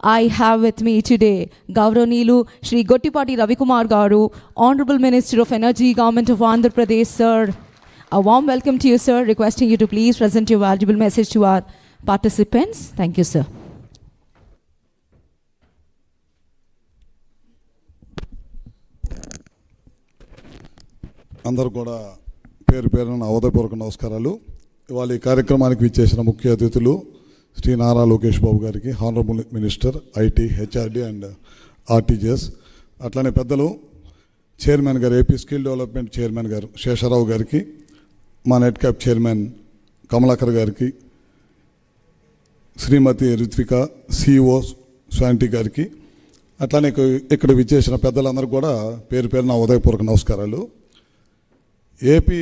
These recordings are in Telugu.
I have with me today Gavranilu Shri Gottipati Ravikumar Garu, Honorable Minister of Energy, Government of Andhra Pradesh, sir. A warm welcome to you, sir. Requesting you to please present your valuable message to our participants. Thank you, sir. అందరూ కూడా పేరు పేరున అవధపూర్వక నమస్కారాలు. ఇవాళ ఈ కార్యక్రమానికి విచ్చేసిన ముఖ్య అతిథులు శ్రీ నారా లోకేష్ బాబు గారికి, honourable minister IT, HRD and RTGS, అట్లనే పెద్దలు చైర్మన్ గారు, ఏపీ స్కిల్ డెవలప్మెంట్ చైర్మన్ గారు శేషారావు గారికి, మా నెట్ క్యాప్ చైర్మన్ కమలాకర్ గారికి, శ్రీమతి రిత్విక, సిఇఓ శాంతి గారికి, అట్లానే ఇక్కడ విచ్చేసిన పెద్దలందరూ కూడా పేరు పేరున ఉదయపూర్వక నమస్కారాలు. ఏపీ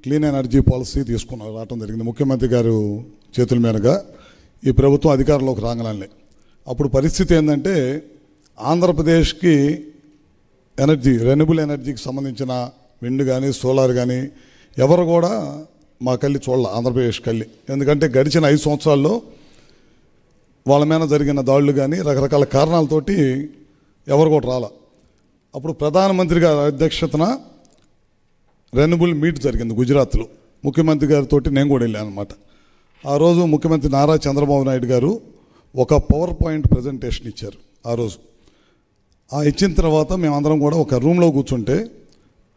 క్లీన్ ఎనర్జీ పాలసీ రావడం జరిగింది ముఖ్యమంత్రి గారు చేతుల మీదుగా. ఈ ప్రభుత్వం అధికారంలోకి రాగలనే అప్పుడు పరిస్థితి ఏంటంటే, ఆంధ్రప్రదేశ్కి ఎనర్జీ, రెన్యూబుల్ ఎనర్జీకి సంబంధించిన విండ్ కానీ సోలార్ కానీ ఎవరు కూడా మా కళ్ళి చూడాలి, ఆంధ్రప్రదేశ్ కళ్ళి. ఎందుకంటే గడిచిన 5 సంవత్సరాల్లో వాళ్ళ మీద జరిగిన దాడులు కానీ రకరకాల కారణాలతోటి ఎవరు కూడా రాల. అప్పుడు ప్రధానమంత్రి గారి అధ్యక్షతన రెన్యూబుల్ మీట్ జరిగింది గుజరాత్లో. ముఖ్యమంత్రి గారితో నేను కూడా వెళ్ళాను అనమాట. ఆ రోజు ముఖ్యమంత్రి నారా చంద్రబాబు నాయుడు గారు ఒక పవర్ పాయింట్ ప్రజెంటేషన్ ఇచ్చారు. ఆ రోజు ఇచ్చిన తర్వాత మేమందరం కూడా ఒక రూమ్లో కూర్చుంటే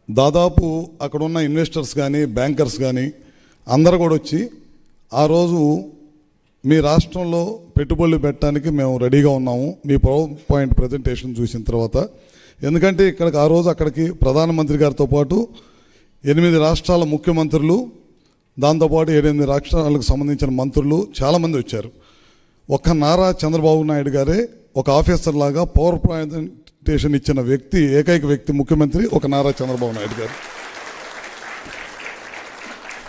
దాదాపు అక్కడ ఉన్న ఇన్వెస్టర్స్ కానీ బ్యాంకర్స్ కానీ అందరూ కూడా వచ్చి ఆ రోజు మీ రాష్ట్రంలో పెట్టుబడులు పెట్టడానికి మేము రెడీగా ఉన్నాము మీ పవర్ పాయింట్ ప్రజెంటేషన్ చూసిన తర్వాత. ఎందుకంటే ఇక్కడికి ఆ రోజు అక్కడికి ప్రధానమంత్రి గారితో పాటు 8 రాష్ట్రాల ముఖ్యమంత్రులు, దాంతోపాటు 8 రాష్ట్రాలకు సంబంధించిన మంత్రులు చాలామంది వచ్చారు. ఒక్క నారా చంద్రబాబు నాయుడు గారే ఒక ఆఫీసర్ లాగా పవర్ ప్రజెంటేషన్ ఇచ్చిన వ్యక్తి, ఏకైక వ్యక్తి ముఖ్యమంత్రి ఒక నారా చంద్రబాబు నాయుడు గారు.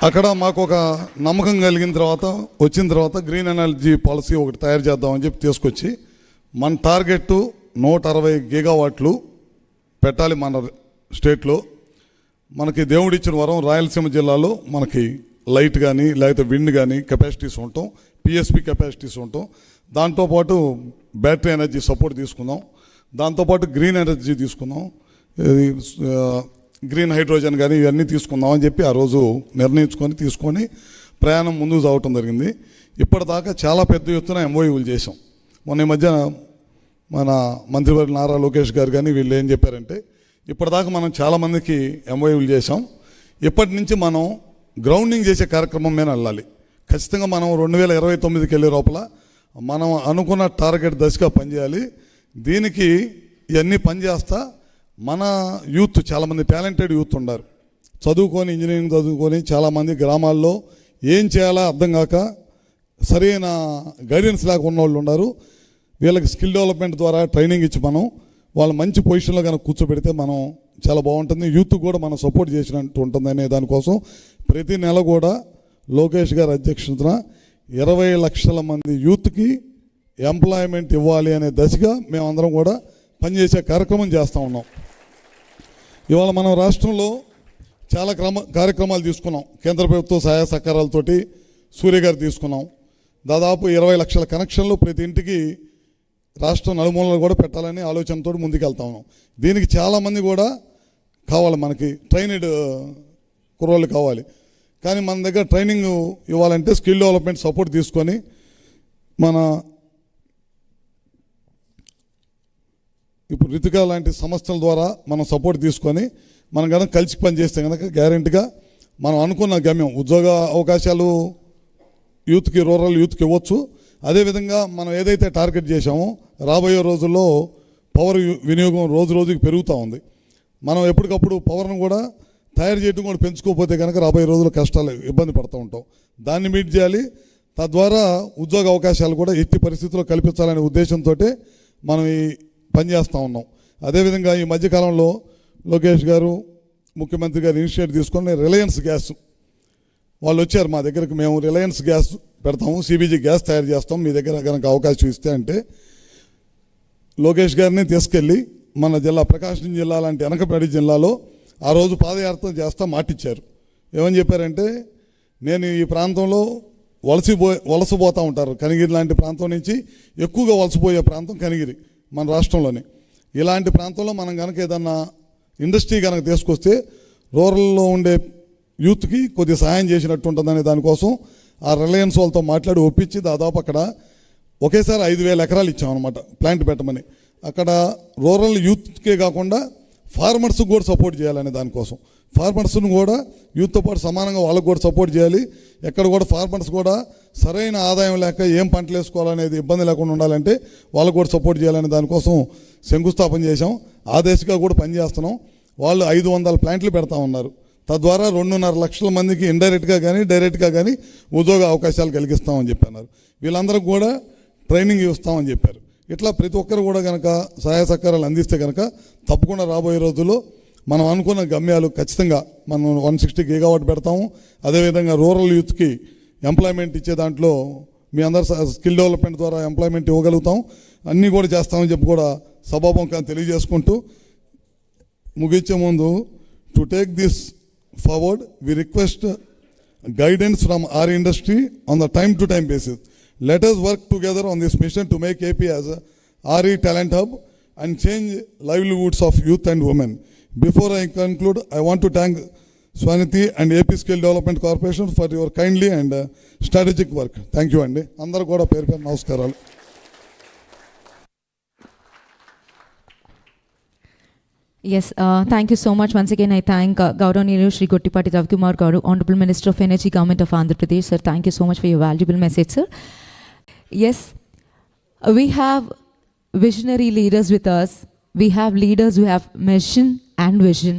అక్కడ మాకు ఒక నమ్మకం కలిగిన తర్వాత, వచ్చిన తర్వాత గ్రీన్ ఎనర్జీ పాలసీ ఒకటి తయారు చేద్దామని చెప్పి తీసుకొచ్చి మన టార్గెట్ 160 గిగావాట్లు పెట్టాలి మన స్టేట్లో. మనకి దేవుడిచ్చిన వరం రాయలసీమ జిల్లాలో మనకి లైట్ కానీ లేకపోతే విండ్ కానీ కెపాసిటీస్ ఉంటాం, పిఎస్పి కెపాసిటీస్ ఉంటాం. దాంతోపాటు బ్యాటరీ ఎనర్జీ సపోర్ట్ తీసుకుందాం, దాంతోపాటు గ్రీన్ ఎనర్జీ తీసుకుందాం, గ్రీన్ హైడ్రోజన్ కానీ ఇవన్నీ తీసుకుందాం అని చెప్పి ఆ రోజు తీసుకొని ప్రయాణం ముందుకు సాగటం జరిగింది. ఇప్పటిదాకా చాలా పెద్ద ఎత్తున ఎంఓయూలు చేసాం. మొన్న ఈ మధ్య మన మంత్రివర్గ నారా లోకేష్ గారు కానీ వీళ్ళు ఏం చెప్పారంటే, ఇప్పటిదాకా మనం చాలామందికి ఎంఓయూలు చేసాం, ఇప్పటి నుంచి మనం గ్రౌండింగ్ చేసే కార్యక్రమం మీద వెళ్ళాలి. ఖచ్చితంగా మనం 2029కి వెళ్ళే లోపల మనం అనుకున్న టార్గెట్ దశగా పనిచేయాలి. దీనికి ఇవన్నీ పనిచేస్తా మన యూత్, చాలామంది టాలెంటెడ్ యూత్ ఉన్నారు, చదువుకొని ఇంజనీరింగ్ చదువుకొని చాలామంది గ్రామాల్లో ఏం చేయాలో అర్థం కాక సరైన గైడెన్స్ లేక ఉన్న వాళ్ళు ఉన్నారు. వీళ్ళకి స్కిల్ డెవలప్మెంట్ ద్వారా ట్రైనింగ్ ఇచ్చి మనం వాళ్ళ మంచి పొజిషన్లో కనుక కూర్చోబెడితే మనం చాలా బాగుంటుంది, యూత్ కూడా మనం సపోర్ట్ చేసినట్టు ఉంటుంది అనే దానికోసం ప్రతి నెల కూడా లోకేష్ గారి అధ్యక్షతన 20 లక్షల మంది యూత్కి ఎంప్లాయ్మెంట్ ఇవ్వాలి అనే దశగా మేమందరం కూడా పనిచేసే కార్యక్రమం చేస్తూ ఉన్నాం. ఇవాళ మనం రాష్ట్రంలో చాలా కార్యక్రమాలు తీసుకున్నాం. కేంద్ర ప్రభుత్వ సహాయ సహకారాలతోటి సూర్య గారు తీసుకున్నాం. దాదాపు 20 లక్షల కనెక్షన్లు ప్రతి ఇంటికి రాష్ట్రం నలుమూలలు కూడా పెట్టాలని ఆలోచనతో ముందుకెళ్తా ఉన్నాం. దీనికి చాలామంది కూడా కావాలి, మనకి ట్రైనడ్ కుర్రోళ్ళు కావాలి. కానీ మన దగ్గర ట్రైనింగ్ ఇవ్వాలంటే స్కిల్ డెవలప్మెంట్ సపోర్ట్ తీసుకొని మన ఇప్పుడు రితికా లాంటి సంస్థల ద్వారా మనం సపోర్ట్ తీసుకొని మనం కనుక కలిసి పనిచేస్తే కనుక గ్యారెంటీగా మనం అనుకున్న గమ్యం, ఉద్యోగ అవకాశాలు యూత్కి, రూరల్ యూత్కి ఇవ్వచ్చు. అదేవిధంగా మనం ఏదైతే టార్గెట్ చేశామో రాబోయే రోజుల్లో పవర్ వినియోగం రోజు రోజుకి పెరుగుతూ ఉంది. మనం ఎప్పటికప్పుడు పవర్ను కూడా తయారు చేయడం కూడా పెంచుకోకపోతే కనుక రాబోయే రోజుల్లో కష్టాలు, ఇబ్బంది పడుతూ ఉంటాం. దాన్ని మీట్ చేయాలి. తద్వారా ఉద్యోగ అవకాశాలు కూడా ఎట్టి పరిస్థితుల్లో కల్పించాలనే ఉద్దేశంతో మనం ఈ పని చేస్తూ ఉన్నాం. అదేవిధంగా ఈ మధ్యకాలంలో లోకేష్ గారు, ముఖ్యమంత్రి గారు ఇనిషియేటివ్ తీసుకొని రిలయన్స్ గ్యాస్ వాళ్ళు వచ్చారు మా దగ్గరికి. మేము రిలయన్స్ గ్యాస్ పెడతాము, సిబిజీ గ్యాస్ తయారు చేస్తాం, మీ దగ్గర కనుక అవకాశం ఇస్తే అంటే లోకేష్ గారిని తీసుకెళ్ళి మన జిల్లా ప్రకాశం జిల్లా లాంటి వెనకబడి జిల్లాలో ఆ రోజు పాదయాత్ర చేస్తా మాటిచ్చారు. ఏమని చెప్పారంటే, నేను ఈ ప్రాంతంలో వలసపోతూ ఉంటారు. కనిగిరి లాంటి ప్రాంతం నుంచి ఎక్కువగా వలసపోయే ప్రాంతం కనిగిరి మన రాష్ట్రంలోని. ఇలాంటి ప్రాంతంలో మనం కనుక ఏదన్నా ఇండస్ట్రీ కనుక తీసుకొస్తే రూరల్లో ఉండే యూత్కి కొద్దిగా సహాయం చేసినట్టు ఉంటుందనే దానికోసం ఆ రిలయన్స్ వాళ్ళతో మాట్లాడి ఒప్పించి దాదాపు అక్కడ ఒకేసారి 5,000 ఎకరాలు ఇచ్చామన్నమాట ప్లాంట్ పెట్టమని. అక్కడ రూరల్ యూత్కే కాకుండా ఫార్మర్స్కి కూడా సపోర్ట్ చేయాలనే దానికోసం ఫార్మర్స్ను కూడా యూత్తో పాటు సమానంగా వాళ్ళకు కూడా సపోర్ట్ చేయాలి. ఎక్కడ కూడా ఫార్మర్స్ కూడా సరైన ఆదాయం లేక ఏం పంటలు వేసుకోవాలనేది ఇబ్బంది లేకుండా ఉండాలంటే వాళ్ళకు కూడా సపోర్ట్ చేయాలనే దానికోసం శంకుస్థాపన చేశాం. ఆ దిశగా కూడా పనిచేస్తున్నాం. వాళ్ళు 500 ప్లాంట్లు పెడతా ఉన్నారు. తద్వారా 2.5 లక్షల మందికి ఇండైరెక్ట్గా కానీ డైరెక్ట్గా కానీ ఉద్యోగ అవకాశాలు కలిగిస్తామని చెప్పన్నారు. వీళ్ళందరికీ కూడా ట్రైనింగ్ ఇస్తామని చెప్పారు. ఇట్లా ప్రతి ఒక్కరు కూడా కనుక సహాయ సహకారాలు అందిస్తే కనుక తప్పకుండా రాబోయే రోజుల్లో మనం అనుకున్న గమ్యాలు ఖచ్చితంగా మనం 160 గిగావాట్ పెడతాము. అదేవిధంగా రూరల్ యూత్కి ఎంప్లాయ్మెంట్ ఇచ్చే దాంట్లో మీ అందరు స్కిల్ డెవలప్మెంట్ ద్వారా ఎంప్లాయ్మెంట్ ఇవ్వగలుగుతాం. అన్నీ కూడా చేస్తామని చెప్పి కూడా సభాముఖంగా తెలియజేసుకుంటూ ముగించే ముందు to take this forward we request guidance from our industry on the time-to-time basis. Let us work together on this mission to make AP as a RE talent hub and change livelihoods of youth and women. Before I conclude, I want to thank Swaniti and AP Skill Development Corporation for your kindly and strategic work. Thank you, Andy. Andaru kuda peru peru namaskaralu. Yes, thank you so much. Once again, I thank Gauranilu Shri Gottipati Ravikumar Garu, Honorable Minister of Energy, Government of Andhra Pradesh. Sir, thank you so much for your valuable message, sir. Yes, we have visionary leaders with us. We have leaders who have mission and vision.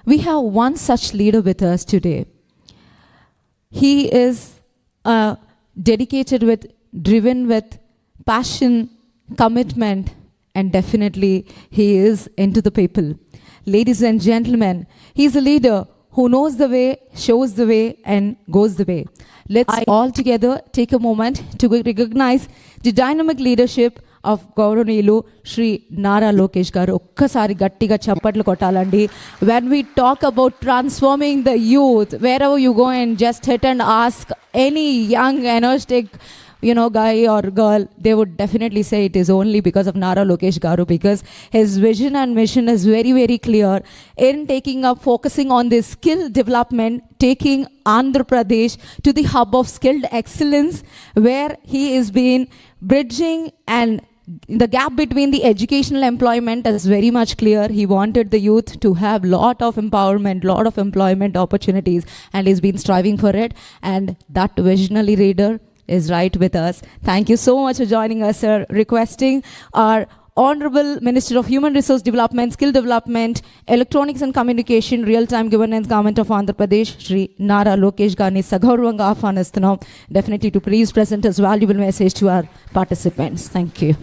We have one such leader with us today. He is dedicated with, driven with passion, commitment, and definitely he is into the people. Ladies and gentlemen, he is a leader who knows the way, shows the way, and goes the way. Let's all together take a moment to recognize the dynamic leadership of Gauranilu Shri Nara Lokesh Garu. Okkasari gattiga chappatlu kottalandi. When we talk about transforming the youth, wherever you go and just hit and ask any young energetic guy or girl, they would definitely say it is only because of Nara Lokesh Garu, because his vision and mission is very, very clear in taking up, focusing on this skill development, taking Andhra Pradesh to the hub of skilled excellence, where he is been bridging, and the gap between the educational employment is very much clear. He wanted the youth to have lot of empowerment, lot of employment opportunities, and he's been striving for it. And that visionary leader is right with us. Thank you so much for joining us, sir. Requesting our Honorable Minister of Human Resource Development, Skill Development, Electronics and Communication, Real-Time Governance, Government of Andhra Pradesh, Shri Nara Lokesh Garni Sagauravanga Ahvanistunam, definitely to please present his valuable message to our participants. Thank you.